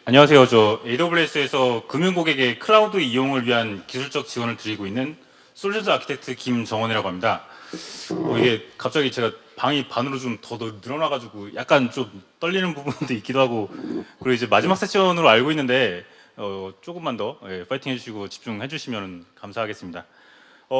안녕하세요. 저 AWS에서 금융 고객의 클라우드 이용을 위한 기술적 지원을 드리고 있는 솔루션스 아키텍트 김정원이라고 합니다. 이게 갑자기 제가 방이 반으로 좀 더 늘어나가지고 약간 좀 떨리는 부분도 있기도 하고, 그리고 이제 마지막 세션으로 알고 있는데 조금만 더 파이팅 해주시고 집중해 주시면 감사하겠습니다.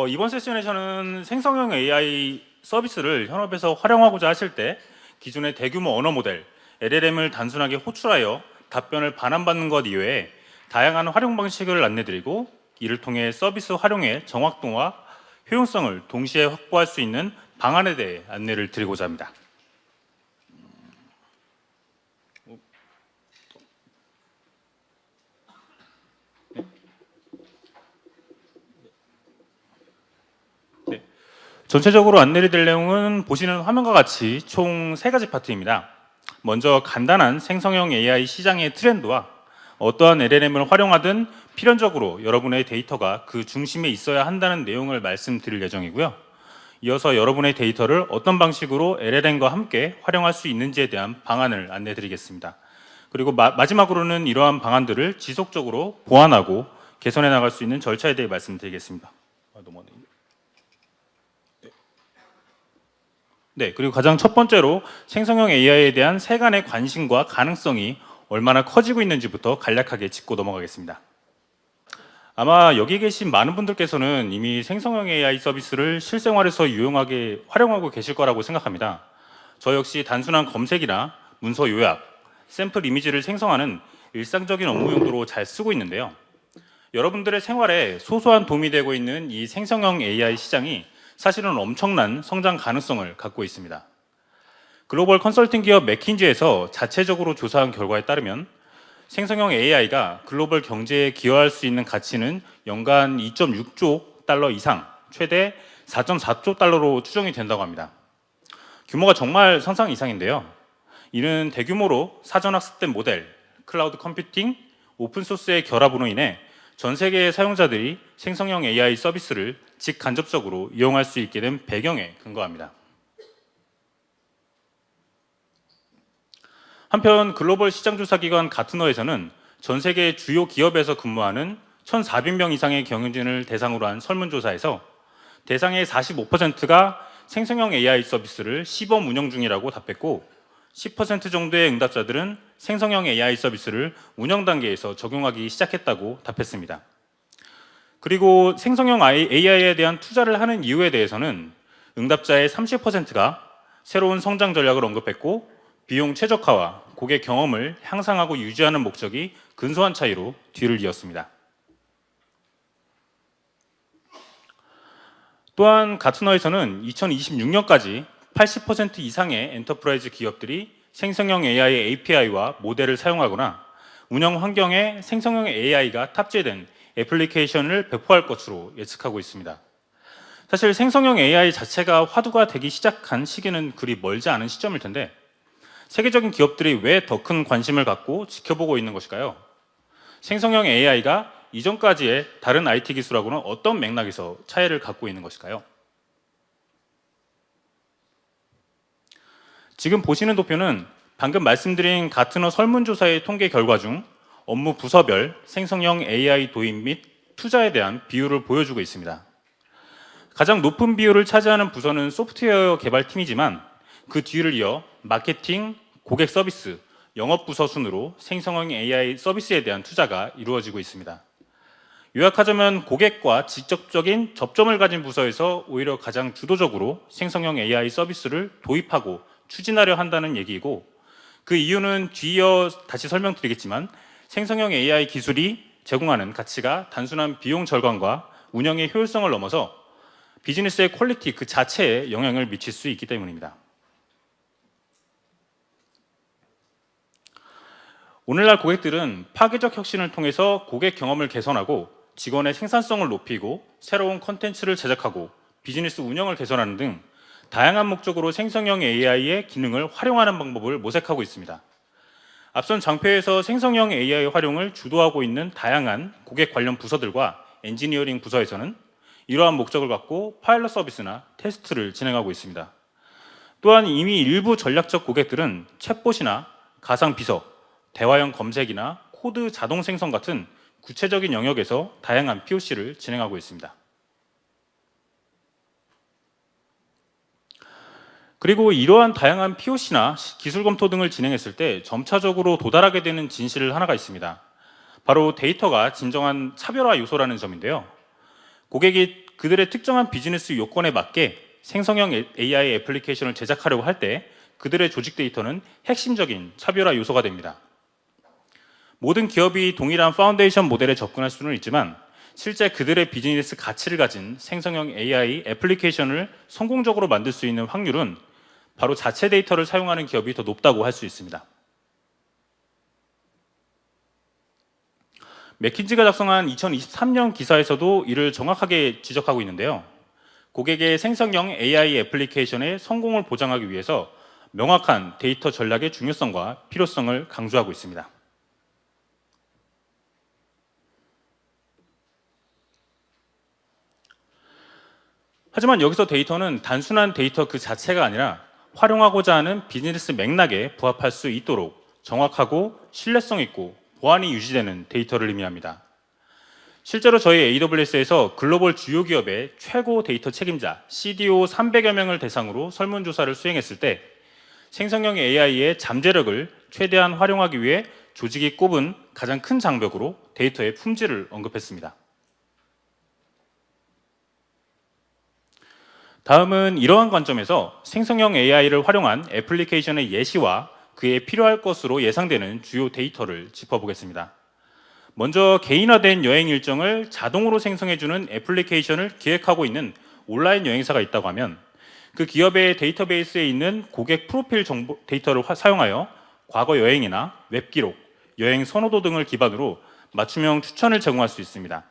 이번 세션에서는 생성형 AI 서비스를 현업에서 활용하고자 하실 때 기존의 대규모 언어 모델 LLM을 단순하게 호출하여 답변을 반환받는 것 이외에 다양한 활용 방식을 안내드리고, 이를 통해 서비스 활용의 정확도와 효용성을 동시에 확보할 수 있는 방안에 대해 안내를 드리고자 합니다. 네. 전체적으로 안내를 드릴 내용은 보시는 화면과 같이 총 3가지 파트입니다. 먼저 간단한 생성형 AI 시장의 트렌드와 어떠한 LLM을 활용하든 필연적으로 여러분의 데이터가 그 중심에 있어야 한다는 내용을 말씀드릴 예정이고요. 이어서 여러분의 데이터를 어떤 방식으로 LLM과 함께 활용할 수 있는지에 대한 방안을 안내 드리겠습니다. 그리고 마지막으로는 이러한 방안들을 지속적으로 보완하고 개선해 나갈 수 있는 절차에 대해 말씀드리겠습니다. 네, 그리고 가장 첫 번째로 생성형 AI에 대한 세간의 관심과 가능성이 얼마나 커지고 있는지부터 간략하게 짚고 넘어가겠습니다. 아마 여기 계신 많은 분들께서는 이미 생성형 AI 서비스를 실생활에서 유용하게 활용하고 계실 거라고 생각합니다. 저 역시 단순한 검색이나 문서 요약, 샘플 이미지를 생성하는 일상적인 업무 용도로 잘 쓰고 있는데요. 여러분들의 생활에 소소한 도움이 되고 있는 이 생성형 AI 시장이 사실은 엄청난 성장 가능성을 갖고 있습니다. 글로벌 컨설팅 기업 맥킨지에서 자체적으로 조사한 결과에 따르면 생성형 AI가 글로벌 경제에 기여할 수 있는 가치는 연간 2.6조 달러 이상, 최대 4.4조 달러로 추정이 된다고 합니다. 규모가 정말 상상 이상인데요. 이는 대규모로 사전학습된 모델, 클라우드 컴퓨팅, 오픈소스의 결합으로 인해 전 세계의 사용자들이 생성형 AI 서비스를 직간접적으로 이용할 수 있게 된 배경에 근거합니다. 한편 글로벌 시장조사기관 가트너에서는 전 세계 주요 기업에서 근무하는 1,400명 이상의 경영진을 대상으로 한 설문조사에서 대상의 45%가 생성형 AI 서비스를 시범 운영 중이라고 답했고, 10% 정도의 응답자들은 생성형 AI 서비스를 운영 단계에서 적용하기 시작했다고 답했습니다. 그리고 생성형 AI에 대한 투자를 하는 이유에 대해서는 응답자의 30%가 새로운 성장 전략을 언급했고, 비용 최적화와 고객 경험을 향상하고 유지하는 목적이 근소한 차이로 뒤를 이었습니다. 또한 가트너에서는 2026년까지 80% 이상의 엔터프라이즈 기업들이 생성형 AI API와 모델을 사용하거나 운영 환경에 생성형 AI가 탑재된 애플리케이션을 배포할 것으로 예측하고 있습니다. 사실 생성형 AI 자체가 화두가 되기 시작한 시기는 그리 멀지 않은 시점일 텐데, 세계적인 기업들이 왜 더 큰 관심을 갖고 지켜보고 있는 것일까요? 생성형 AI가 이전까지의 다른 IT 기술하고는 어떤 맥락에서 차이를 갖고 있는 것일까요? 지금 보시는 도표는 방금 말씀드린 가트너 설문조사의 통계 결과 중 업무 부서별 생성형 AI 도입 및 투자에 대한 비율을 보여주고 있습니다. 가장 높은 비율을 차지하는 부서는 소프트웨어 개발팀이지만 그 뒤를 이어 마케팅, 고객 서비스, 영업 부서 순으로 생성형 AI 서비스에 대한 투자가 이루어지고 있습니다. 요약하자면 고객과 직접적인 접점을 가진 부서에서 오히려 가장 주도적으로 생성형 AI 서비스를 도입하고 추진하려 한다는 얘기이고, 그 이유는 뒤이어 다시 설명드리겠지만 생성형 AI 기술이 제공하는 가치가 단순한 비용 절감과 운영의 효율성을 넘어서 비즈니스의 퀄리티 그 자체에 영향을 미칠 수 있기 때문입니다. 오늘날 고객들은 파괴적 혁신을 통해서 고객 경험을 개선하고 직원의 생산성을 높이고 새로운 컨텐츠를 제작하고 비즈니스 운영을 개선하는 등 다양한 목적으로 생성형 AI의 기능을 활용하는 방법을 모색하고 있습니다. 앞선 장표에서 생성형 AI 활용을 주도하고 있는 다양한 고객 관련 부서들과 엔지니어링 부서에서는 이러한 목적을 갖고 파일럿 서비스나 테스트를 진행하고 있습니다. 또한 이미 일부 전략적 고객들은 챗봇이나 가상 비서, 대화형 검색이나 코드 자동 생성 같은 구체적인 영역에서 다양한 POC를 진행하고 있습니다. 그리고 이러한 다양한 POC나 기술 검토 등을 진행했을 때 점차적으로 도달하게 되는 진실 하나가 있습니다. 바로 데이터가 진정한 차별화 요소라는 점인데요. 고객이 그들의 특정한 비즈니스 요건에 맞게 생성형 AI 애플리케이션을 제작하려고 할 때 그들의 조직 데이터는 핵심적인 차별화 요소가 됩니다. 모든 기업이 동일한 파운데이션 모델에 접근할 수는 있지만 실제 그들의 비즈니스 가치를 가진 생성형 AI 애플리케이션을 성공적으로 만들 수 있는 확률은 바로 자체 데이터를 사용하는 기업이 더 높다고 할 수 있습니다. 맥킨지가 작성한 2023년 기사에서도 이를 정확하게 지적하고 있는데요. 고객의 생성형 AI 애플리케이션의 성공을 보장하기 위해서 명확한 데이터 전략의 중요성과 필요성을 강조하고 있습니다. 하지만 여기서 데이터는 단순한 데이터 그 자체가 아니라 활용하고자 하는 비즈니스 맥락에 부합할 수 있도록 정확하고 신뢰성 있고 보안이 유지되는 데이터를 의미합니다. 실제로 저희 AWS에서 글로벌 주요 기업의 최고 데이터 책임자 CDO 300여 명을 대상으로 설문조사를 수행했을 때 생성형 AI의 잠재력을 최대한 활용하기 위해 조직이 꼽은 가장 큰 장벽으로 데이터의 품질을 언급했습니다. 다음은 이러한 관점에서 생성형 AI를 활용한 애플리케이션의 예시와 그에 필요할 것으로 예상되는 주요 데이터를 짚어보겠습니다. 먼저 개인화된 여행 일정을 자동으로 생성해주는 애플리케이션을 기획하고 있는 온라인 여행사가 있다고 하면 그 기업의 데이터베이스에 있는 고객 프로필 정보 데이터를 사용하여 과거 여행이나 웹기록, 여행 선호도 등을 기반으로 맞춤형 추천을 제공할 수 있습니다.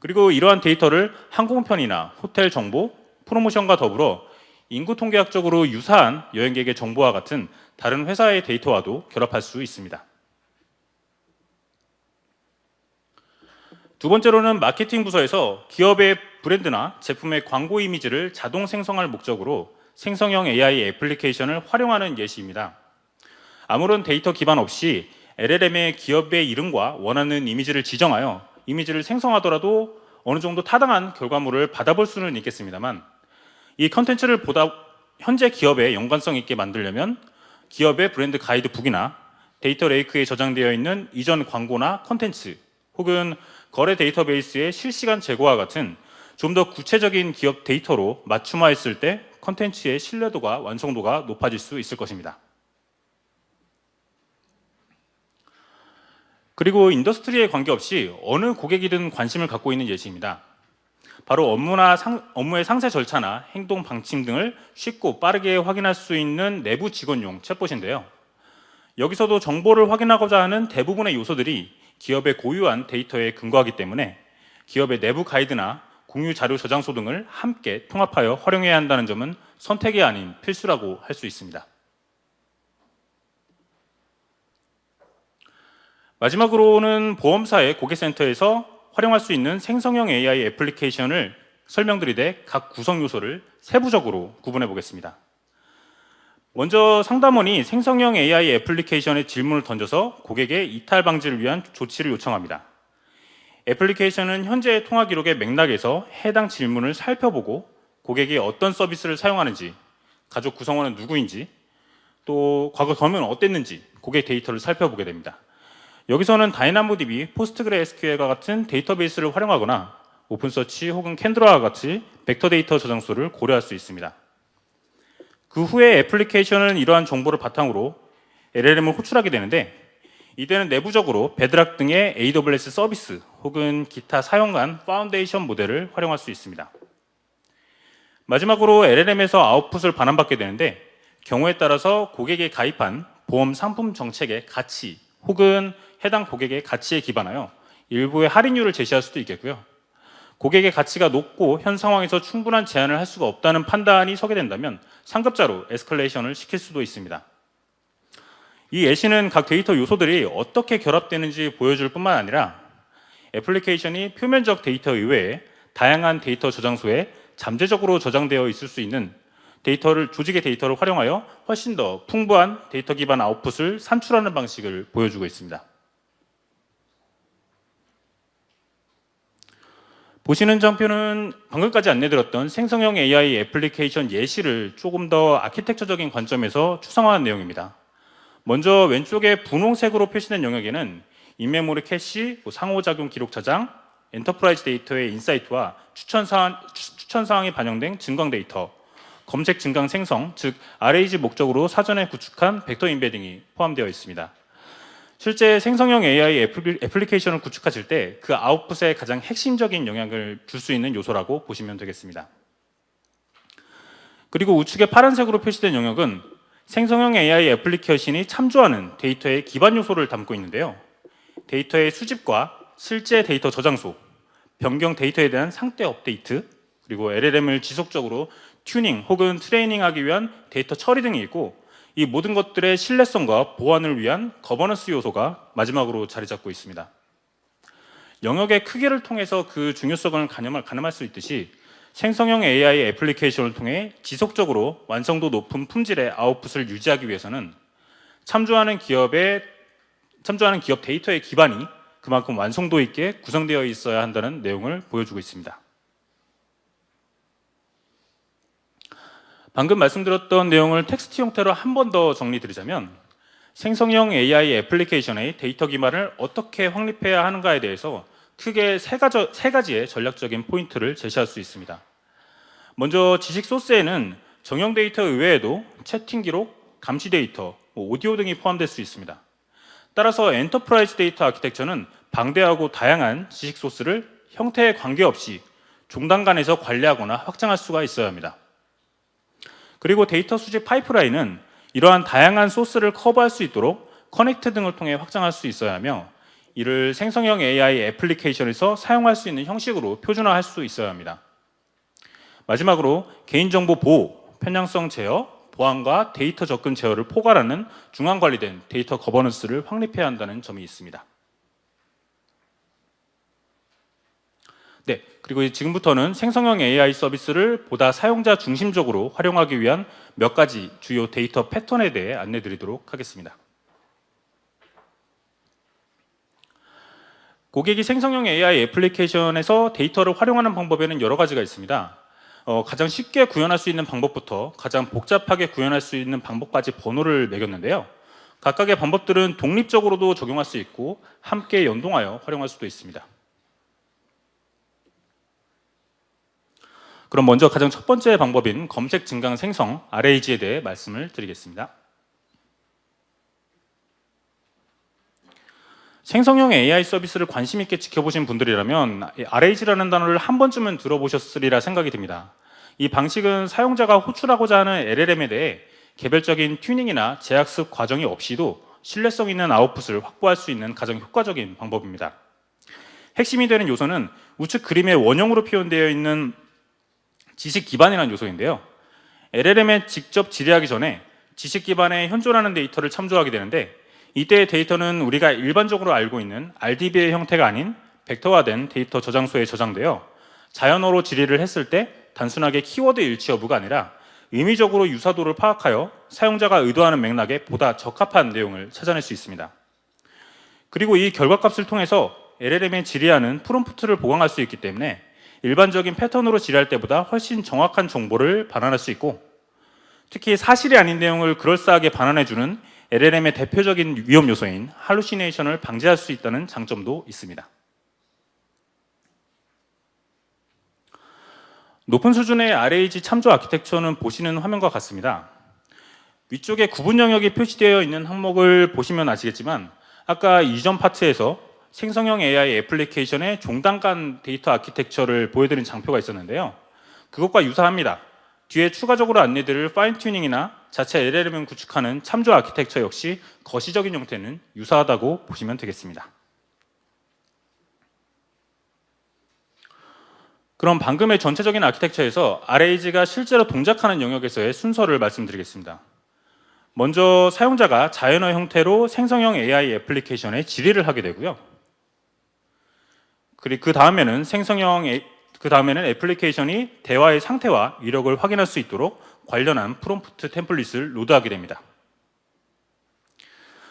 그리고 이러한 데이터를 항공편이나 호텔 정보, 프로모션과 더불어 인구 통계학적으로 유사한 여행객의 정보와 같은 다른 회사의 데이터와도 결합할 수 있습니다. 두 번째로는 마케팅 부서에서 기업의 브랜드나 제품의 광고 이미지를 자동 생성할 목적으로 생성형 AI 애플리케이션을 활용하는 예시입니다. 아무런 데이터 기반 없이 LLM의 기업의 이름과 원하는 이미지를 지정하여 이미지를 생성하더라도 어느 정도 타당한 결과물을 받아볼 수는 있겠습니다만 이 컨텐츠를 보다 현재 기업에 연관성 있게 만들려면 기업의 브랜드 가이드북이나 데이터 레이크에 저장되어 있는 이전 광고나 컨텐츠 혹은 거래 데이터베이스의 실시간 재고와 같은 좀 더 구체적인 기업 데이터로 맞춤화했을 때 컨텐츠의 신뢰도가 완성도가 높아질 수 있을 것입니다. 그리고 인더스트리에 관계없이 어느 고객이든 관심을 갖고 있는 예시입니다. 바로 업무의 상세 절차나 행동 방침 등을 쉽고 빠르게 확인할 수 있는 내부 직원용 챗봇인데요. 여기서도 정보를 확인하고자 하는 대부분의 요소들이 기업의 고유한 데이터에 근거하기 때문에 기업의 내부 가이드나 공유 자료 저장소 등을 함께 통합하여 활용해야 한다는 점은 선택이 아닌 필수라고 할 수 있습니다. 마지막으로는 보험사의 고객센터에서 활용할 수 있는 생성형 AI 애플리케이션을 설명드리되 각 구성 요소를 세부적으로 구분해 보겠습니다. 먼저 상담원이 생성형 AI 애플리케이션에 질문을 던져서 고객의 이탈 방지를 위한 조치를 요청합니다. 애플리케이션은 현재 통화 기록의 맥락에서 해당 질문을 살펴보고 고객이 어떤 서비스를 사용하는지, 가족 구성원은 누구인지, 또 과거 경험은 어땠는지 고객 데이터를 살펴보게 됩니다. 여기서는 다이나모DB, 포스트그레SQL과 같은 데이터베이스를 활용하거나 오픈서치 혹은 캔드라와 같이 벡터 데이터 저장소를 고려할 수 있습니다. 그 후에 애플리케이션은 이러한 정보를 바탕으로 LLM을 호출하게 되는데 이때는 내부적으로 베드락 등의 AWS 서비스 혹은 기타 사용한 파운데이션 모델을 활용할 수 있습니다. 마지막으로 LLM에서 아웃풋을 반환받게 되는데 경우에 따라서 고객이 가입한 보험 상품 정책의 가치 혹은 해당 고객의 가치에 기반하여 일부의 할인율을 제시할 수도 있겠고요. 고객의 가치가 높고 현 상황에서 충분한 제한을 할 수가 없다는 판단이 서게 된다면 상급자로 에스컬레이션을 시킬 수도 있습니다. 이 예시는 각 데이터 요소들이 어떻게 결합되는지 보여줄 뿐만 아니라 애플리케이션이 표면적 데이터 이외에 다양한 데이터 저장소에 잠재적으로 저장되어 있을 수 있는 조직의 데이터를 활용하여 훨씬 더 풍부한 데이터 기반 아웃풋을 산출하는 방식을 보여주고 있습니다. 보시는 장표는 방금까지 안내드렸던 생성형 AI 애플리케이션 예시를 조금 더 아키텍처적인 관점에서 추상화한 내용입니다. 먼저 왼쪽에 분홍색으로 표시된 영역에는 인메모리 캐시, 상호작용 기록 저장, 엔터프라이즈 데이터의 인사이트와 추천 사항이 반영된 증강 데이터, 검색 증강 생성, 즉 RAG 목적으로 사전에 구축한 벡터 임베딩이 포함되어 있습니다. 실제 생성형 AI 애플리케이션을 구축하실 때 그 아웃풋에 가장 핵심적인 영향을 줄 수 있는 요소라고 보시면 되겠습니다. 그리고 우측에 파란색으로 표시된 영역은 생성형 AI 애플리케이션이 참조하는 데이터의 기반 요소를 담고 있는데요. 데이터의 수집과 실제 데이터 저장소, 변경 데이터에 대한 상태 업데이트, 그리고 LLM을 지속적으로 튜닝 혹은 트레이닝하기 위한 데이터 처리 등이 있고, 이 모든 것들의 신뢰성과 보안을 위한 거버넌스 요소가 마지막으로 자리 잡고 있습니다. 영역의 크기를 통해서 그 중요성을 가늠할 수 있듯이 생성형 AI 애플리케이션을 통해 지속적으로 완성도 높은 품질의 아웃풋을 유지하기 위해서는 참조하는 기업 데이터의 기반이 그만큼 완성도 있게 구성되어 있어야 한다는 내용을 보여주고 있습니다. 방금 말씀드렸던 내용을 텍스트 형태로 한 번 더 정리드리자면, 생성형 AI 애플리케이션의 데이터 기반을 어떻게 확립해야 하는가에 대해서 크게 세 가지의 전략적인 포인트를 제시할 수 있습니다. 먼저 지식 소스에는 정형 데이터 이외에도 채팅 기록, 감시 데이터, 오디오 등이 포함될 수 있습니다. 따라서 엔터프라이즈 데이터 아키텍처는 방대하고 다양한 지식 소스를 형태에 관계없이 종단 간에서 관리하거나 확장할 수가 있어야 합니다. 그리고 데이터 수집 파이프라인은 이러한 다양한 소스를 커버할 수 있도록 커넥트 등을 통해 확장할 수 있어야 하며, 이를 생성형 AI 애플리케이션에서 사용할 수 있는 형식으로 표준화할 수 있어야 합니다. 마지막으로 개인정보 보호, 편향성 제어, 보안과 데이터 접근 제어를 포괄하는 중앙 관리된 데이터 거버넌스를 확립해야 한다는 점이 있습니다. 네, 그리고 지금부터는 생성형 AI 서비스를 보다 사용자 중심적으로 활용하기 위한 몇 가지 주요 데이터 패턴에 대해 안내드리도록 하겠습니다. 고객이 생성형 AI 애플리케이션에서 데이터를 활용하는 방법에는 여러 가지가 있습니다. 가장 쉽게 구현할 수 있는 방법부터 가장 복잡하게 구현할 수 있는 방법까지 번호를 매겼는데요. 각각의 방법들은 독립적으로도 적용할 수 있고 함께 연동하여 활용할 수도 있습니다. 그럼 먼저 가장 첫 번째 방법인 검색 증강 생성 RAG에 대해 말씀을 드리겠습니다. 생성형 AI 서비스를 관심 있게 지켜보신 분들이라면 RAG라는 단어를 한 번쯤은 들어보셨으리라 생각이 듭니다. 이 방식은 사용자가 호출하고자 하는 LLM에 대해 개별적인 튜닝이나 재학습 과정이 없이도 신뢰성 있는 아웃풋을 확보할 수 있는 가장 효과적인 방법입니다. 핵심이 되는 요소는 우측 그림의 원형으로 표현되어 있는 지식 기반이라는 요소인데요. LLM에 직접 질의하기 전에 지식 기반에 현존하는 데이터를 참조하게 되는데, 이때의 데이터는 우리가 일반적으로 알고 있는 RDB의 형태가 아닌 벡터화된 데이터 저장소에 저장되어 자연어로 질의를 했을 때 단순하게 키워드 일치 여부가 아니라 의미적으로 유사도를 파악하여 사용자가 의도하는 맥락에 보다 적합한 내용을 찾아낼 수 있습니다. 그리고 이 결과값을 통해서 LLM에 질의하는 프롬프트를 보강할 수 있기 때문에 일반적인 패턴으로 질의할 때보다 훨씬 정확한 정보를 반환할 수 있고, 특히 사실이 아닌 내용을 그럴싸하게 반환해주는 LLM의 대표적인 위험 요소인 할루시네이션을 방지할 수 있다는 장점도 있습니다. 높은 수준의 RAG 참조 아키텍처는 보시는 화면과 같습니다. 위쪽에 구분 영역이 표시되어 있는 항목을 보시면 아시겠지만, 아까 이전 파트에서 생성형 AI 애플리케이션의 종단 간 데이터 아키텍처를 보여드린 장표가 있었는데요. 그것과 유사합니다. 뒤에 추가적으로 안내드릴 파인 튜닝이나 자체 LLM을 구축하는 참조 아키텍처 역시 거시적인 형태는 유사하다고 보시면 되겠습니다. 그럼 방금의 전체적인 아키텍처에서 RAG가 실제로 동작하는 영역에서의 순서를 말씀드리겠습니다. 먼저 사용자가 자연어 형태로 생성형 AI 애플리케이션에 질의를 하게 되고요. 그리고 그 다음에는 애플리케이션이 대화의 상태와 위력을 확인할 수 있도록 관련한 프롬프트 템플릿을 로드하게 됩니다.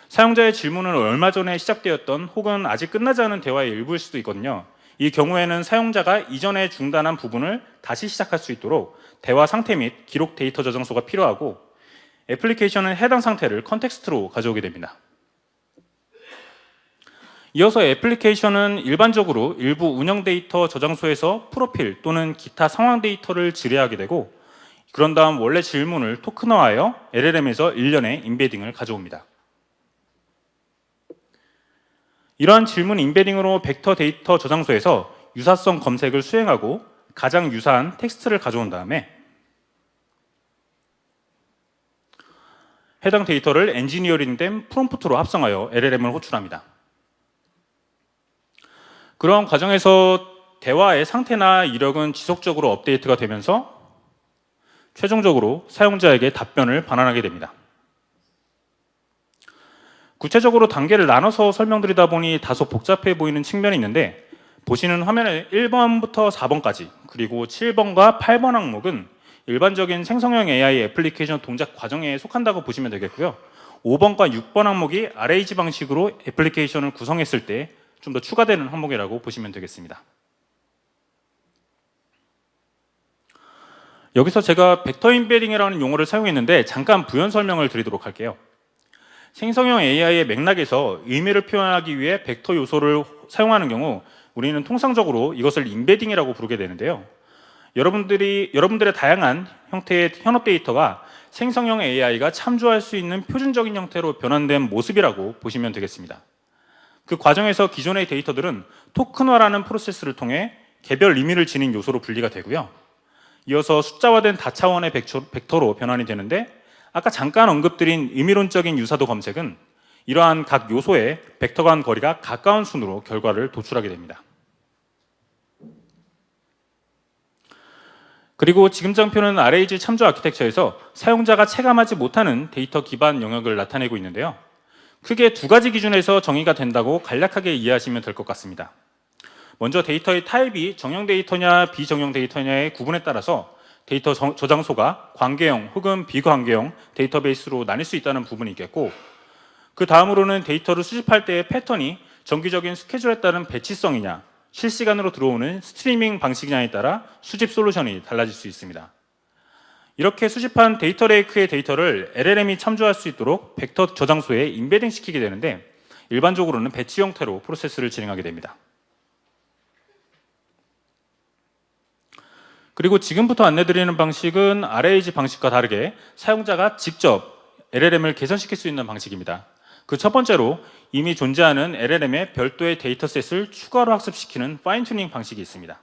사용자의 질문은 얼마 전에 시작되었던 혹은 아직 끝나지 않은 대화의 일부일 수도 있거든요. 이 경우에는 사용자가 이전에 중단한 부분을 다시 시작할 수 있도록 대화 상태 및 기록 데이터 저장소가 필요하고, 애플리케이션은 해당 상태를 컨텍스트로 가져오게 됩니다. 이어서 애플리케이션은 일반적으로 일부 운영 데이터 저장소에서 프로필 또는 기타 상황 데이터를 지뢰하게 되고, 그런 다음 원래 질문을 토큰화하여 LLM에서 일련의 임베딩을 가져옵니다. 이러한 질문 임베딩으로 벡터 데이터 저장소에서 유사성 검색을 수행하고 가장 유사한 텍스트를 가져온 다음에 해당 데이터를 엔지니어링된 프롬프트로 합성하여 LLM을 호출합니다. 그런 과정에서 대화의 상태나 이력은 지속적으로 업데이트가 되면서 최종적으로 사용자에게 답변을 반환하게 됩니다. 구체적으로 단계를 나눠서 설명드리다 보니 다소 복잡해 보이는 측면이 있는데, 보시는 화면에 1번부터 4번까지 그리고 7번과 8번 항목은 일반적인 생성형 AI 애플리케이션 동작 과정에 속한다고 보시면 되겠고요. 5번과 6번 항목이 RAG 방식으로 애플리케이션을 구성했을 때 좀 더 추가되는 항목이라고 보시면 되겠습니다. 여기서 제가 벡터 임베딩이라는 용어를 사용했는데 잠깐 부연 설명을 드리도록 할게요. 생성형 AI의 맥락에서 의미를 표현하기 위해 벡터 요소를 사용하는 경우 우리는 통상적으로 이것을 임베딩이라고 부르게 되는데요. 여러분들의 다양한 형태의 현업 데이터가 생성형 AI가 참조할 수 있는 표준적인 형태로 변환된 모습이라고 보시면 되겠습니다. 그 과정에서 기존의 데이터들은 토큰화라는 프로세스를 통해 개별 의미를 지닌 요소로 분리가 되고요. 이어서 숫자화된 다차원의 벡터로 변환이 되는데, 아까 잠깐 언급드린 의미론적인 유사도 검색은 이러한 각 요소의 벡터 간 거리가 가까운 순으로 결과를 도출하게 됩니다. 그리고 지금 장표는 RAG 참조 아키텍처에서 사용자가 체감하지 못하는 데이터 기반 영역을 나타내고 있는데요. 크게 두 가지 기준에서 정의가 된다고 간략하게 이해하시면 될 것 같습니다. 먼저 데이터의 타입이 정형 데이터냐 비정형 데이터냐의 구분에 따라서 데이터 저장소가 관계형 혹은 비관계형 데이터베이스로 나뉠 수 있다는 부분이 있겠고, 그 다음으로는 데이터를 수집할 때의 패턴이 정기적인 스케줄에 따른 배치성이냐 실시간으로 들어오는 스트리밍 방식이냐에 따라 수집 솔루션이 달라질 수 있습니다. 이렇게 수집한 데이터 레이크의 데이터를 LLM이 참조할 수 있도록 벡터 저장소에 임베딩 시키게 되는데, 일반적으로는 배치 형태로 프로세스를 진행하게 됩니다. 그리고 지금부터 안내드리는 방식은 RAG 방식과 다르게 사용자가 직접 LLM을 개선시킬 수 있는 방식입니다. 그 첫 번째로 이미 존재하는 LLM의 별도의 데이터셋을 추가로 학습시키는 파인 튜닝 방식이 있습니다.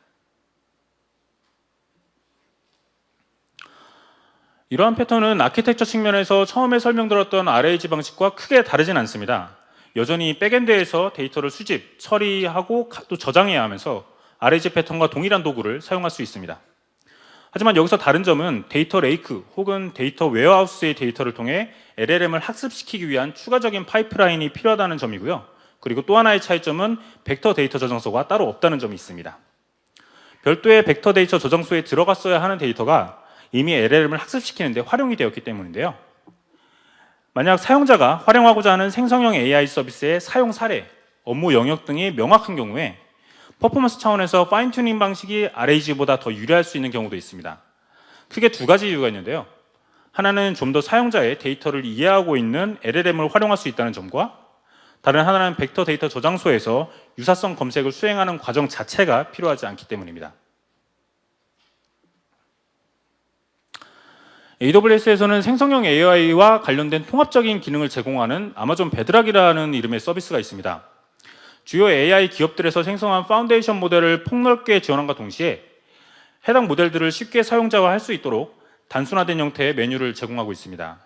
이러한 패턴은 아키텍처 측면에서 처음에 설명드렸던 RAG 방식과 크게 다르진 않습니다. 여전히 백엔드에서 데이터를 수집, 처리하고 또 저장해야 하면서 RAG 패턴과 동일한 도구를 사용할 수 있습니다. 하지만 여기서 다른 점은 데이터 레이크 혹은 데이터 웨어하우스의 데이터를 통해 LLM을 학습시키기 위한 추가적인 파이프라인이 필요하다는 점이고요. 그리고 또 하나의 차이점은 벡터 데이터 저장소가 따로 없다는 점이 있습니다. 별도의 벡터 데이터 저장소에 들어갔어야 하는 데이터가 이미 LLM을 학습시키는데 활용이 되었기 때문인데요. 만약 사용자가 활용하고자 하는 생성형 AI 서비스의 사용 사례, 업무 영역 등이 명확한 경우에 퍼포먼스 차원에서 파인 튜닝 방식이 RAG보다 더 유리할 수 있는 경우도 있습니다. 크게 두 가지 이유가 있는데요. 하나는 좀 더 사용자의 데이터를 이해하고 있는 LLM을 활용할 수 있다는 점과, 다른 하나는 벡터 데이터 저장소에서 유사성 검색을 수행하는 과정 자체가 필요하지 않기 때문입니다. AWS에서는 생성형 AI와 관련된 통합적인 기능을 제공하는 아마존 베드락이라는 이름의 서비스가 있습니다. 주요 AI 기업들에서 생성한 파운데이션 모델을 폭넓게 지원함과 동시에 해당 모델들을 쉽게 사용자화할 수 있도록 단순화된 형태의 메뉴를 제공하고 있습니다.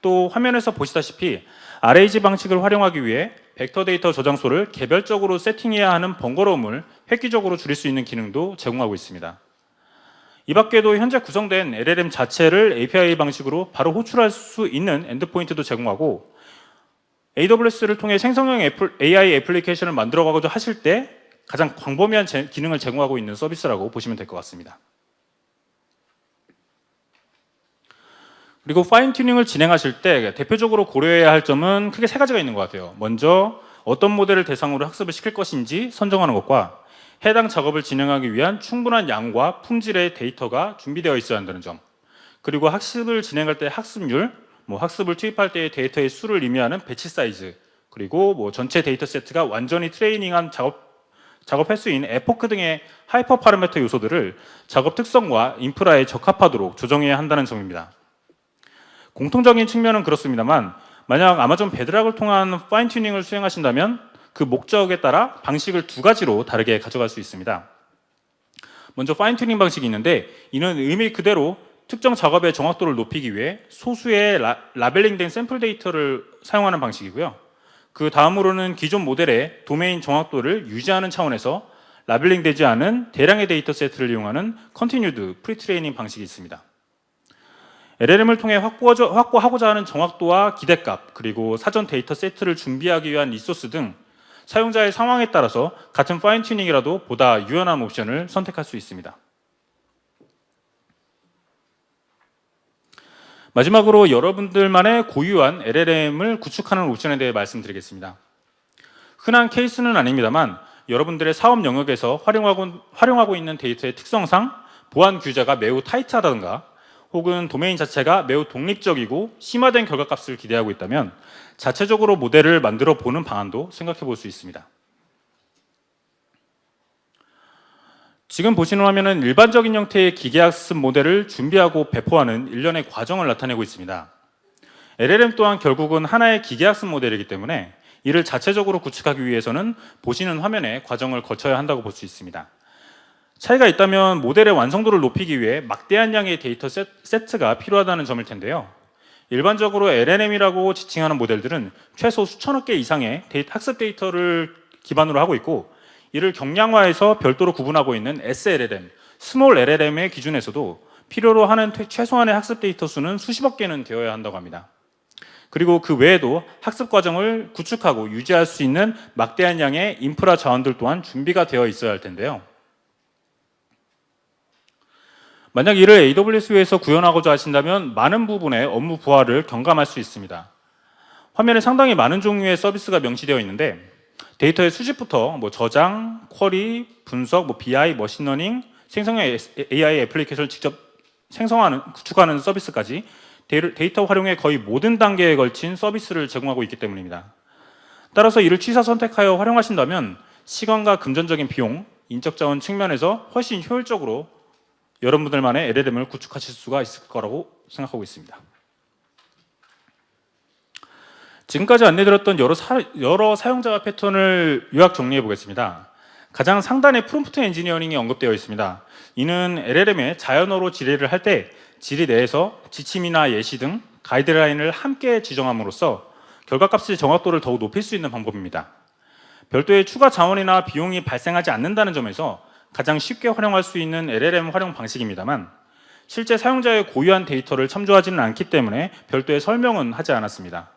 또 화면에서 보시다시피 RAG 방식을 활용하기 위해 벡터 데이터 저장소를 개별적으로 세팅해야 하는 번거로움을 획기적으로 줄일 수 있는 기능도 제공하고 있습니다. 이 밖에도 현재 구성된 LLM 자체를 API 방식으로 바로 호출할 수 있는 엔드포인트도 제공하고, AWS를 통해 생성형 AI 애플리케이션을 만들어가고자 하실 때 가장 광범위한 기능을 제공하고 있는 서비스라고 보시면 될 것 같습니다. 그리고 파인 튜닝을 진행하실 때 대표적으로 고려해야 할 점은 크게 세 가지가 있는 것 같아요. 먼저 어떤 모델을 대상으로 학습을 시킬 것인지 선정하는 것과, 해당 작업을 진행하기 위한 충분한 양과 품질의 데이터가 준비되어 있어야 한다는 점, 그리고 학습을 진행할 때 학습률, 학습을 투입할 때의 데이터의 수를 의미하는 배치 사이즈, 그리고 전체 데이터 세트가 완전히 트레이닝한 작업 횟수인 에포크 등의 하이퍼 파라미터 요소들을 작업 특성과 인프라에 적합하도록 조정해야 한다는 점입니다. 공통적인 측면은 그렇습니다만, 만약 아마존 베드락을 통한 파인 튜닝을 수행하신다면 그 목적에 따라 방식을 두 가지로 다르게 가져갈 수 있습니다. 먼저 파인 튜닝 방식이 있는데, 이는 의미 그대로 특정 작업의 정확도를 높이기 위해 소수의 라벨링된 샘플 데이터를 사용하는 방식이고요. 그 다음으로는 기존 모델의 도메인 정확도를 유지하는 차원에서 라벨링되지 않은 대량의 데이터 세트를 이용하는 컨티뉴드 프리트레이닝 방식이 있습니다. LLM을 통해 확보하고자 하는 정확도와 기대값, 그리고 사전 데이터 세트를 준비하기 위한 리소스 등 사용자의 상황에 따라서 같은 파인 튜닝이라도 보다 유연한 옵션을 선택할 수 있습니다. 마지막으로 여러분들만의 고유한 LLM을 구축하는 옵션에 대해 말씀드리겠습니다. 흔한 케이스는 아닙니다만 여러분들의 사업 영역에서 활용하고 있는 데이터의 특성상 보안 규제가 매우 타이트하다든가 혹은 도메인 자체가 매우 독립적이고 심화된 결과값을 기대하고 있다면 자체적으로 모델을 만들어 보는 방안도 생각해 볼 수 있습니다. 지금 보시는 화면은 일반적인 형태의 기계학습 모델을 준비하고 배포하는 일련의 과정을 나타내고 있습니다. LLM 또한 결국은 하나의 기계학습 모델이기 때문에 이를 자체적으로 구축하기 위해서는 보시는 화면의 과정을 거쳐야 한다고 볼 수 있습니다. 차이가 있다면 모델의 완성도를 높이기 위해 막대한 양의 데이터 세트가 필요하다는 점일 텐데요. 일반적으로 LLM이라고 지칭하는 모델들은 최소 수천억 개 이상의 학습 데이터를 기반으로 하고 있고, 이를 경량화해서 별도로 구분하고 있는 SLLM, 스몰 LLM의 기준에서도 필요로 하는 최소한의 학습 데이터 수는 수십억 개는 되어야 한다고 합니다. 그리고 그 외에도 학습 과정을 구축하고 유지할 수 있는 막대한 양의 인프라 자원들 또한 준비가 되어 있어야 할 텐데요. 만약 이를 AWS에서 구현하고자 하신다면 많은 부분의 업무 부하를 경감할 수 있습니다. 화면에 상당히 많은 종류의 서비스가 명시되어 있는데, 데이터의 수집부터 저장, 쿼리, 분석, BI, 머신러닝, 생성형 AI 애플리케이션을 직접 구축하는 서비스까지 데이터 활용의 거의 모든 단계에 걸친 서비스를 제공하고 있기 때문입니다. 따라서 이를 취사 선택하여 활용하신다면 시간과 금전적인 비용, 인적 자원 측면에서 훨씬 효율적으로 여러분들만의 LLM을 구축하실 수가 있을 거라고 생각하고 있습니다. 지금까지 안내드렸던 여러 사용자 패턴을 요약 정리해 보겠습니다. 가장 상단에 프롬프트 엔지니어링이 언급되어 있습니다. 이는 LLM의 자연어로 지리를 할 때 지리 내에서 지침이나 예시 등 가이드라인을 함께 지정함으로써 결과값의 정확도를 더욱 높일 수 있는 방법입니다. 별도의 추가 자원이나 비용이 발생하지 않는다는 점에서 가장 쉽게 활용할 수 있는 LLM 활용 방식입니다만, 실제 사용자의 고유한 데이터를 참조하지는 않기 때문에 별도의 설명은 하지 않았습니다.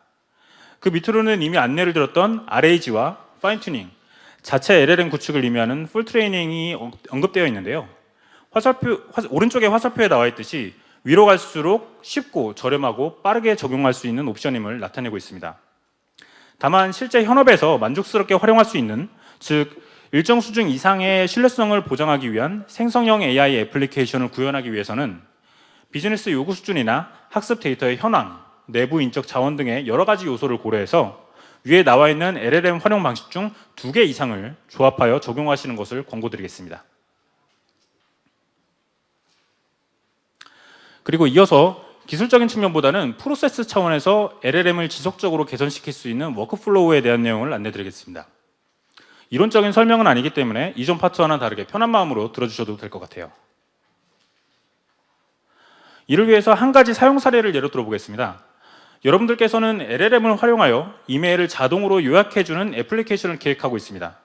그 밑으로는 이미 안내를 드렸던 RAG와 파인튜닝, 자체 LLM 구축을 의미하는 풀 트레이닝이 언급되어 있는데요. 오른쪽에 화살표에 나와 있듯이 위로 갈수록 쉽고 저렴하고 빠르게 적용할 수 있는 옵션임을 나타내고 있습니다. 다만 실제 현업에서 만족스럽게 활용할 수 있는, 즉 일정 수준 이상의 신뢰성을 보장하기 위한 생성형 AI 애플리케이션을 구현하기 위해서는 비즈니스 요구 수준이나 학습 데이터의 현황, 내부 인적 자원 등의 여러 가지 요소를 고려해서 위에 나와 있는 LLM 활용 방식 중 2개 이상을 조합하여 적용하시는 것을 권고드리겠습니다. 그리고 이어서 기술적인 측면보다는 프로세스 차원에서 LLM을 지속적으로 개선시킬 수 있는 워크플로우에 대한 내용을 안내드리겠습니다. 이론적인 설명은 아니기 때문에 이전 파트와는 다르게 편한 마음으로 들어주셔도 될 것 같아요. 이를 위해서 한 가지 사용 사례를 예로 들어보겠습니다. 여러분들께서는 LLM을 활용하여 이메일을 자동으로 요약해주는 애플리케이션을 기획하고 있습니다.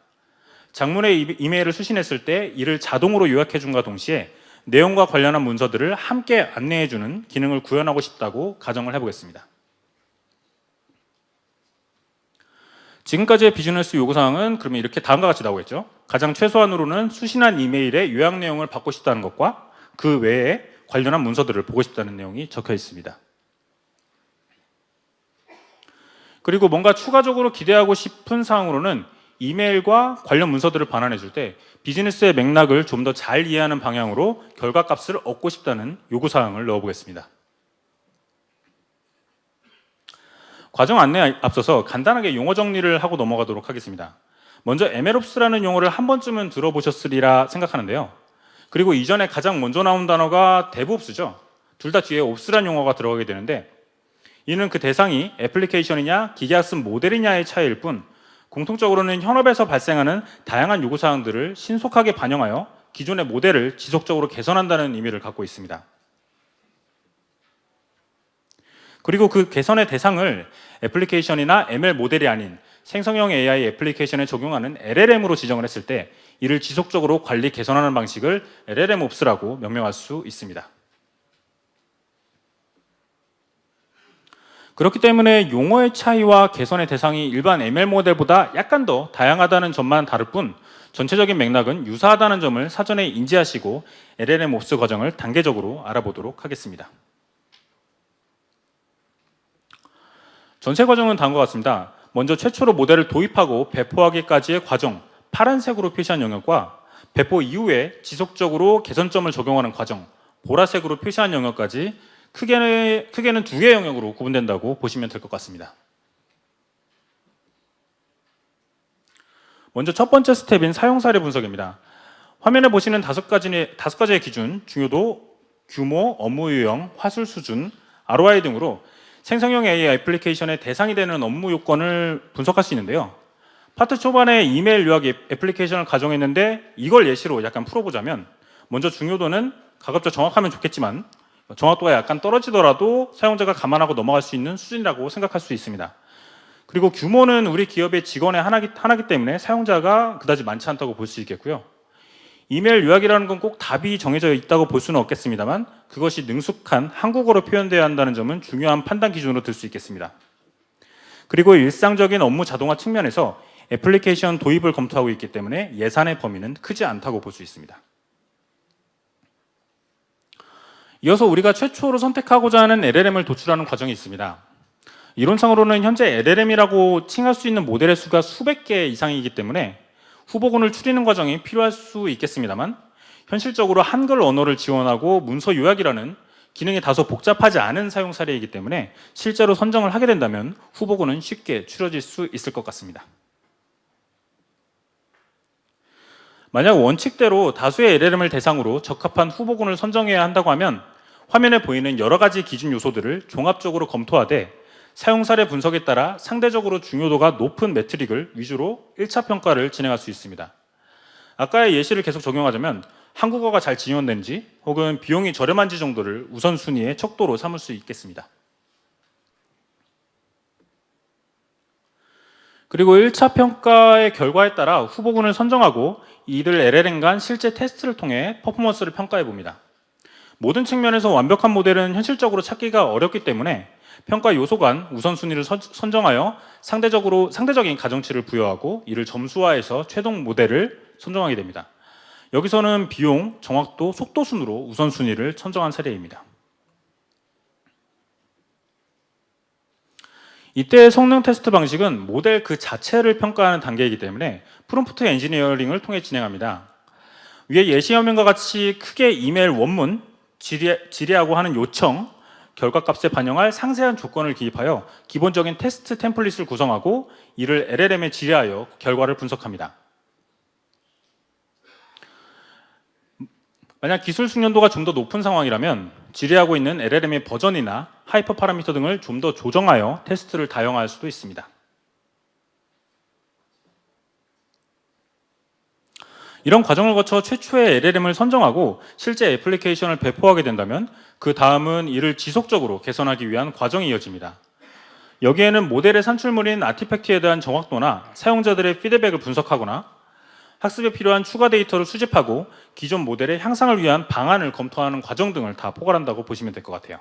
장문의 이메일을 수신했을 때 이를 자동으로 요약해준과 동시에 내용과 관련한 문서들을 함께 안내해주는 기능을 구현하고 싶다고 가정을 해보겠습니다. 지금까지의 비즈니스 요구사항은 그러면 이렇게 다음과 같이 나오겠죠. 가장 최소한으로는 수신한 이메일의 요약 내용을 받고 싶다는 것과 그 외에 관련한 문서들을 보고 싶다는 내용이 적혀 있습니다. 그리고 뭔가 추가적으로 기대하고 싶은 사항으로는 이메일과 관련 문서들을 반환해 줄 때 비즈니스의 맥락을 좀 더 잘 이해하는 방향으로 결과값을 얻고 싶다는 요구사항을 넣어보겠습니다. 과정 안내에 앞서서 간단하게 용어 정리를 하고 넘어가도록 하겠습니다. 먼저 MLOps라는 용어를 한 번쯤은 들어보셨으리라 생각하는데요. 그리고 이전에 가장 먼저 나온 단어가 DevOps죠. 둘 다 뒤에 Ops라는 용어가 들어가게 되는데, 이는 그 대상이 애플리케이션이냐 기계학습 모델이냐의 차이일 뿐 공통적으로는 현업에서 발생하는 다양한 요구사항들을 신속하게 반영하여 기존의 모델을 지속적으로 개선한다는 의미를 갖고 있습니다. 그리고 그 개선의 대상을 애플리케이션이나 ML 모델이 아닌 생성형 AI 애플리케이션에 적용하는 LLM으로 지정을 했을 때 이를 지속적으로 관리 개선하는 방식을 LLMOps라고 명명할 수 있습니다. 그렇기 때문에 용어의 차이와 개선의 대상이 일반 ML 모델보다 약간 더 다양하다는 점만 다를 뿐 전체적인 맥락은 유사하다는 점을 사전에 인지하시고 LLMOps 과정을 단계적으로 알아보도록 하겠습니다. 전체 과정은 다음과 같습니다. 먼저 최초로 모델을 도입하고 배포하기까지의 과정, 파란색으로 표시한 영역과 배포 이후에 지속적으로 개선점을 적용하는 과정, 보라색으로 표시한 영역까지 크게는 두 개의 영역으로 구분된다고 보시면 될 것 같습니다. 먼저 첫 번째 스텝인 사용 사례 분석입니다. 화면에 보시는 다섯 가지의 기준, 중요도, 규모, 업무 유형, 화술 수준, ROI 등으로 생성형 AI 애플리케이션의 대상이 되는 업무 요건을 분석할 수 있는데요. 파트 초반에 이메일 요약 애플리케이션을 가정했는데 이걸 예시로 약간 풀어보자면, 먼저 중요도는 가급적 정확하면 좋겠지만 정확도가 약간 떨어지더라도 사용자가 감안하고 넘어갈 수 있는 수준이라고 생각할 수 있습니다. 그리고 규모는 우리 기업의 직원의 하나기 때문에 사용자가 그다지 많지 않다고 볼 수 있겠고요. 이메일 요약이라는 건 꼭 답이 정해져 있다고 볼 수는 없겠습니다만 그것이 능숙한 한국어로 표현되어야 한다는 점은 중요한 판단 기준으로 들 수 있겠습니다. 그리고 일상적인 업무 자동화 측면에서 애플리케이션 도입을 검토하고 있기 때문에 예산의 범위는 크지 않다고 볼 수 있습니다. 이어서 우리가 최초로 선택하고자 하는 LLM을 도출하는 과정이 있습니다. 이론상으로는 현재 LLM이라고 칭할 수 있는 모델의 수가 수백 개 이상이기 때문에 후보군을 추리는 과정이 필요할 수 있겠습니다만 현실적으로 한글 언어를 지원하고 문서 요약이라는 기능이 다소 복잡하지 않은 사용 사례이기 때문에 실제로 선정을 하게 된다면 후보군은 쉽게 추려질 수 있을 것 같습니다. 만약 원칙대로 다수의 LLM을 대상으로 적합한 후보군을 선정해야 한다고 하면 화면에 보이는 여러 가지 기준 요소들을 종합적으로 검토하되 사용 사례 분석에 따라 상대적으로 중요도가 높은 매트릭을 위주로 1차 평가를 진행할 수 있습니다. 아까의 예시를 계속 적용하자면 한국어가 잘 지원되는지 혹은 비용이 저렴한지 정도를 우선순위의 척도로 삼을 수 있겠습니다. 그리고 1차 평가의 결과에 따라 후보군을 선정하고 이들 LLM 간 실제 테스트를 통해 퍼포먼스를 평가해 봅니다. 모든 측면에서 완벽한 모델은 현실적으로 찾기가 어렵기 때문에 평가 요소 간 우선순위를 선정하여 상대적인 가정치를 부여하고 이를 점수화해서 최종 모델을 선정하게 됩니다. 여기서는 비용, 정확도, 속도 순으로 우선순위를 선정한 사례입니다. 이때의 성능 테스트 방식은 모델 그 자체를 평가하는 단계이기 때문에 프롬프트 엔지니어링을 통해 진행합니다. 위에 예시 화면과 같이 크게 이메일 원문, 질의하고 하는 요청, 결과값에 반영할 상세한 조건을 기입하여 기본적인 테스트 템플릿을 구성하고 이를 LLM에 질의하여 결과를 분석합니다. 만약 기술 숙련도가 좀 더 높은 상황이라면 질의하고 있는 LLM의 버전이나 하이퍼 파라미터 등을 좀 더 조정하여 테스트를 다양화할 수도 있습니다. 이런 과정을 거쳐 최초의 LLM을 선정하고 실제 애플리케이션을 배포하게 된다면 그 다음은 이를 지속적으로 개선하기 위한 과정이 이어집니다. 여기에는 모델의 산출물인 아티팩트에 대한 정확도나 사용자들의 피드백을 분석하거나 학습에 필요한 추가 데이터를 수집하고 기존 모델의 향상을 위한 방안을 검토하는 과정 등을 다 포괄한다고 보시면 될 것 같아요.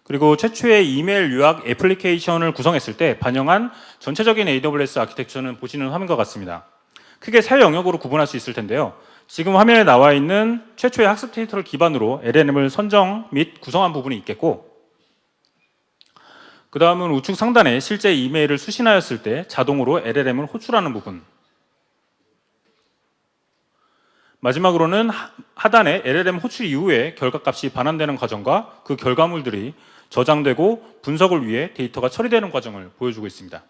그리고 최초의 이메일 요약 애플리케이션을 구성했을 때 반영한 전체적인 AWS 아키텍처는 보시는 화면과 같습니다. 크게 세 영역으로 구분할 수 있을 텐데요. 지금 화면에 나와 있는 최초의 학습 데이터를 기반으로 LLM을 선정 및 구성한 부분이 있겠고, 그 다음은 우측 상단에 실제 이메일을 수신하였을 때 자동으로 LLM을 호출하는 부분. 마지막으로는 하단에 LLM 호출 이후에 결과값이 반환되는 과정과 그 결과물들이 저장되고 분석을 위해 데이터가 처리되는 과정을 보여주고 있습니다.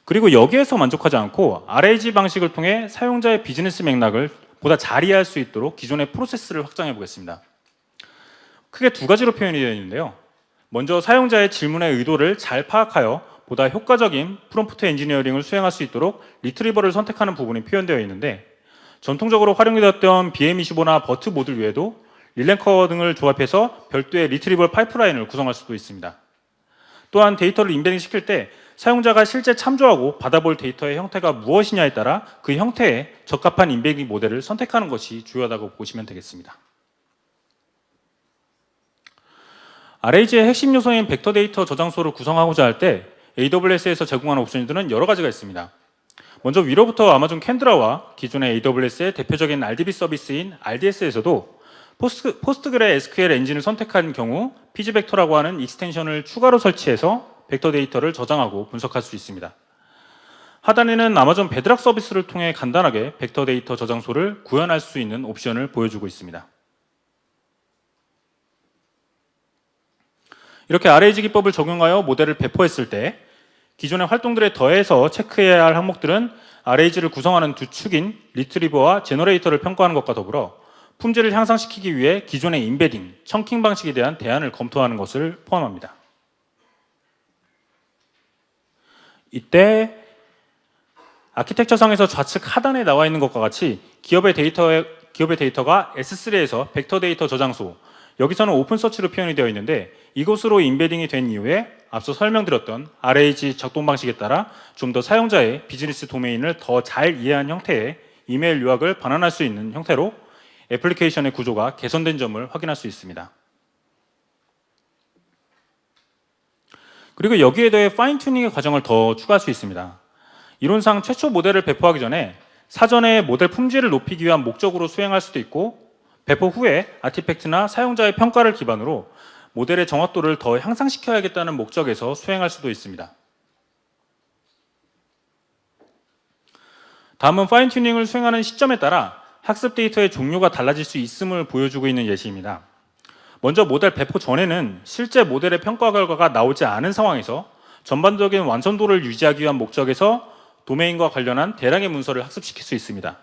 그리고 여기에서 만족하지 않고 RAG 방식을 통해 사용자의 비즈니스 맥락을 보다 잘 이해할 수 있도록 기존의 프로세스를 확장해 보겠습니다. 크게 두 가지로 표현이 되어 있는데요. 먼저 사용자의 질문의 의도를 잘 파악하여 보다 효과적인 프롬프트 엔지니어링을 수행할 수 있도록 리트리버를 선택하는 부분이 표현되어 있는데, 전통적으로 활용되었던 BM25나 버트 모듈 외에도 릴랭커 등을 조합해서 별도의 리트리버 파이프라인을 구성할 수도 있습니다. 또한 데이터를 임베딩 시킬 때 사용자가 실제 참조하고 받아볼 데이터의 형태가 무엇이냐에 따라 그 형태에 적합한 임베딩 모델을 선택하는 것이 중요하다고 보시면 되겠습니다. RAG의 핵심 요소인 벡터 데이터 저장소를 구성하고자 할 때 AWS에서 제공하는 옵션들은 여러 가지가 있습니다. 먼저 위로부터 아마존 캔드라와 기존의 AWS의 대표적인 RDB 서비스인 RDS에서도 포스트그레 SQL 엔진을 선택한 경우 피지벡터라고 하는 익스텐션을 추가로 설치해서 벡터 데이터를 저장하고 분석할 수 있습니다. 하단에는 아마존 베드락 서비스를 통해 간단하게 벡터 데이터 저장소를 구현할 수 있는 옵션을 보여주고 있습니다. 이렇게 RAG 기법을 적용하여 모델을 배포했을 때 기존의 활동들에 더해서 체크해야 할 항목들은 RAG를 구성하는 두 축인 리트리버와 제너레이터를 평가하는 것과 더불어 품질을 향상시키기 위해 기존의 임베딩, 청킹 방식에 대한 대안을 검토하는 것을 포함합니다. 이때 아키텍처상에서 좌측 하단에 나와 있는 것과 같이 기업의 데이터가 S3에서 벡터 데이터 저장소, 여기서는 오픈 서치로 표현이 되어 있는데 이곳으로 임베딩이 된 이후에 앞서 설명드렸던 RAG 작동 방식에 따라 좀 더 사용자의 비즈니스 도메인을 더 잘 이해한 형태의 이메일 요약을 반환할 수 있는 형태로 애플리케이션의 구조가 개선된 점을 확인할 수 있습니다. 그리고 여기에 더해 파인 튜닝의 과정을 더 추가할 수 있습니다. 이론상 최초 모델을 배포하기 전에 사전에 모델 품질을 높이기 위한 목적으로 수행할 수도 있고, 배포 후에 아티팩트나 사용자의 평가를 기반으로 모델의 정확도를 더 향상시켜야겠다는 목적에서 수행할 수도 있습니다. 다음은 파인 튜닝을 수행하는 시점에 따라 학습 데이터의 종류가 달라질 수 있음을 보여주고 있는 예시입니다. 먼저 모델 배포 전에는 실제 모델의 평가 결과가 나오지 않은 상황에서 전반적인 완성도를 유지하기 위한 목적에서 도메인과 관련한 대량의 문서를 학습시킬 수 있습니다.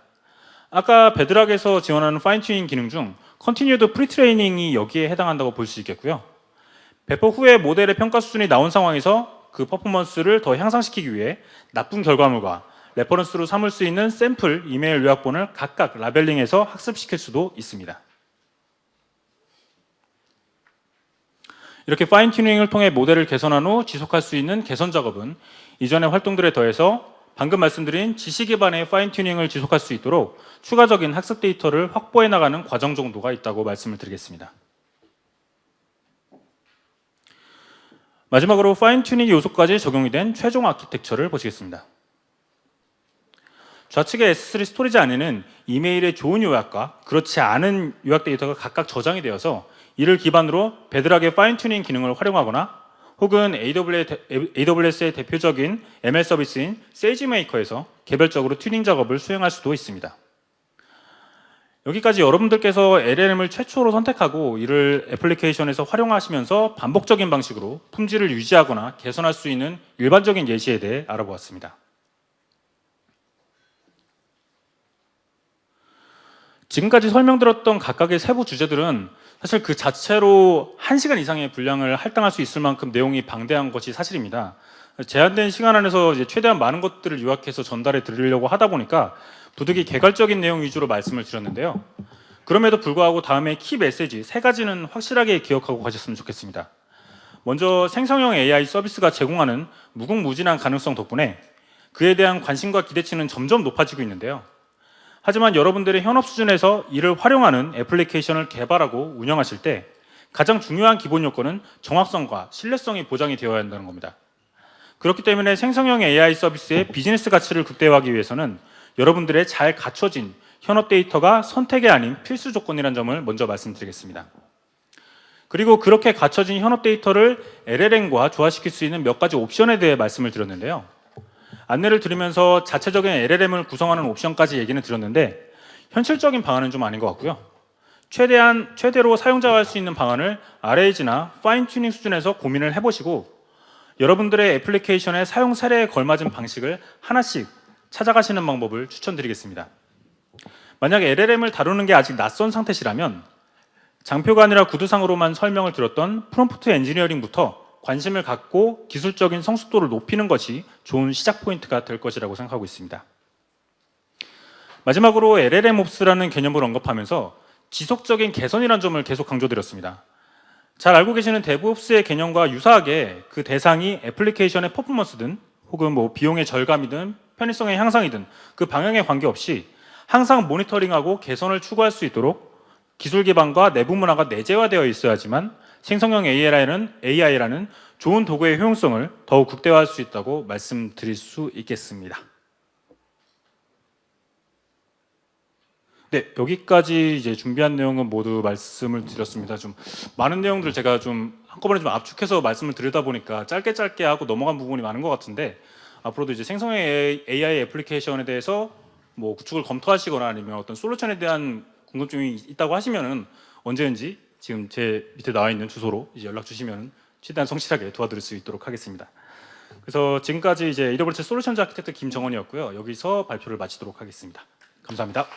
아까 베드락에서 지원하는 파인 튜닝 기능 중 컨티뉴드 프리트레이닝이 여기에 해당한다고 볼 수 있겠고요. 배포 후에 모델의 평가 수준이 나온 상황에서 그 퍼포먼스를 더 향상시키기 위해 나쁜 결과물과 레퍼런스로 삼을 수 있는 샘플 이메일 요약본을 각각 라벨링해서 학습시킬 수도 있습니다. 이렇게 파인 튜닝을 통해 모델을 개선한 후 지속할 수 있는 개선 작업은 이전의 활동들에 더해서 방금 말씀드린 지시 기반의 파인 튜닝을 지속할 수 있도록 추가적인 학습 데이터를 확보해 나가는 과정 정도가 있다고 말씀을 드리겠습니다. 마지막으로 파인 튜닝 요소까지 적용이 된 최종 아키텍처를 보시겠습니다. 좌측의 S3 스토리지 안에는 이메일의 좋은 요약과 그렇지 않은 요약 데이터가 각각 저장이 되어서 이를 기반으로 베드락의 파인 튜닝 기능을 활용하거나 혹은 AWS의 대표적인 ML 서비스인 세이지메이커에서 개별적으로 튜닝 작업을 수행할 수도 있습니다. 여기까지 여러분들께서 LLM을 최초로 선택하고 이를 애플리케이션에서 활용하시면서 반복적인 방식으로 품질을 유지하거나 개선할 수 있는 일반적인 예시에 대해 알아보았습니다. 지금까지 설명드렸던 각각의 세부 주제들은 사실 그 자체로 1시간 이상의 분량을 할당할 수 있을 만큼 내용이 방대한 것이 사실입니다. 제한된 시간 안에서 이제 최대한 많은 것들을 요약해서 전달해 드리려고 하다 보니까 부득이 개괄적인 내용 위주로 말씀을 드렸는데요. 그럼에도 불구하고 다음에 키 메시지 3가지는 확실하게 기억하고 가셨으면 좋겠습니다. 먼저 생성형 AI 서비스가 제공하는 무궁무진한 가능성 덕분에 그에 대한 관심과 기대치는 점점 높아지고 있는데요. 하지만 여러분들의 현업 수준에서 이를 활용하는 애플리케이션을 개발하고 운영하실 때 가장 중요한 기본 요건은 정확성과 신뢰성이 보장이 되어야 한다는 겁니다. 그렇기 때문에 생성형 AI 서비스의 비즈니스 가치를 극대화하기 위해서는 여러분들의 잘 갖춰진 현업 데이터가 선택이 아닌 필수 조건이라는 점을 먼저 말씀드리겠습니다. 그리고 그렇게 갖춰진 현업 데이터를 LLM과 조화시킬 수 있는 몇 가지 옵션에 대해 말씀을 드렸는데요. 안내를 드리면서 자체적인 LLM을 구성하는 옵션까지 얘기는 드렸는데 현실적인 방안은 좀 아닌 것 같고요. 최대로 사용자가 할 수 있는 방안을 RAG나 파인 튜닝 수준에서 고민을 해보시고 여러분들의 애플리케이션의 사용 사례에 걸맞은 방식을 하나씩 찾아가시는 방법을 추천드리겠습니다. 만약 LLM을 다루는 게 아직 낯선 상태시라면 장표가 아니라 구두상으로만 설명을 들었던 프롬프트 엔지니어링부터 관심을 갖고 기술적인 성숙도를 높이는 것이 좋은 시작 포인트가 될 것이라고 생각하고 있습니다. 마지막으로 LLMOps라는 개념을 언급하면서 지속적인 개선이라는 점을 계속 강조드렸습니다. 잘 알고 계시는 DevOps의 개념과 유사하게 그 대상이 애플리케이션의 퍼포먼스든 혹은 비용의 절감이든 편의성의 향상이든 그 방향에 관계없이 항상 모니터링하고 개선을 추구할 수 있도록 기술 기반과 내부 문화가 내재화되어 있어야지만 생성형 AI라는 좋은 도구의 효용성을 더욱 극대화할 수 있다고 말씀드릴 수 있겠습니다. 네, 여기까지 이제 준비한 내용은 모두 말씀을 드렸습니다. 좀 많은 내용들 제가 좀 한꺼번에 좀 압축해서 말씀을 드리다 보니까 짧게 하고 넘어간 부분이 많은 것 같은데 앞으로도 이제 생성형 AI 애플리케이션에 대해서 구축을 검토하시거나 아니면 어떤 솔루션에 대한 궁금증이 있다고 하시면은 언제든지 지금 제 밑에 나와 있는 주소로 이제 연락 주시면 최대한 성실하게 도와드릴 수 있도록 하겠습니다. 그래서 지금까지 이제 AWS 솔루션즈 아키텍트 김정원이었고요. 여기서 발표를 마치도록 하겠습니다. 감사합니다.